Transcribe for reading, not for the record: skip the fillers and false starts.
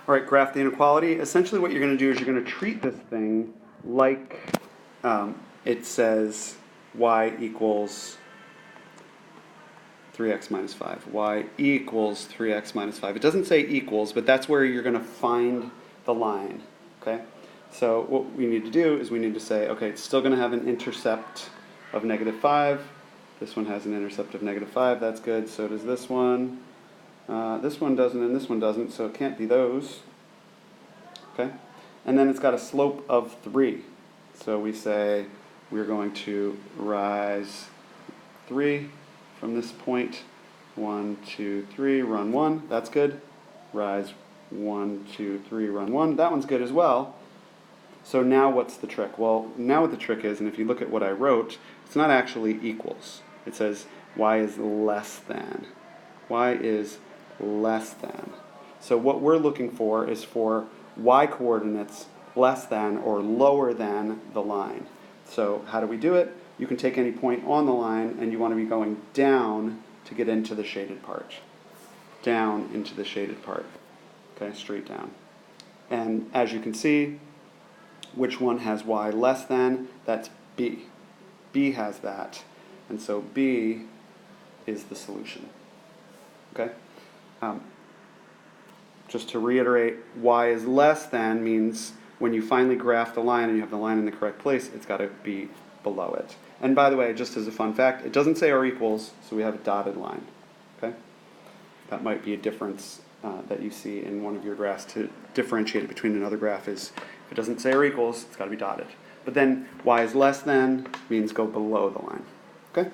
All right, graph the inequality. Essentially what you're going to do is you're going to treat this thing like it says y equals 3x minus 5. Y equals 3x minus 5. It doesn't say equals, but that's where you're going to find the line. Okay? So what we need to do is we need to say, okay, it's still going to have an intercept of negative 5. This one has an intercept of negative 5. That's good. So does this one. This one doesn't and this one doesn't, so it can't be those. Okay? And then it's got a slope of 3. So we say we're going to rise 3 from this point. 1, 2, 3, run 1. That's good. Rise 1, 2, 3, run 1. That one's good as well. So now what's the trick? Well, now what the trick is, and if you look at what I wrote, it's not actually equals. It says y is less than. Y is less than. So what we're looking for is for y coordinates less than or lower than the line. So how do we do it? You can take any point on the line and you want to be going down to get into the shaded part. Down into the shaded part. Okay, straight down. And as you can see, which one has y less than? That's B. B has that. And so B is the solution. Okay? Just to reiterate, y is less than means when you finally graph the line and you have the line in the correct place, it's got to be below it. And by the way, just as a fun fact, it doesn't say or equals, so we have a dotted line. Okay? That might be a difference that you see in one of your graphs to differentiate it between another graph is if it doesn't say or equals, it's got to be dotted. But then y is less than means go below the line. Okay?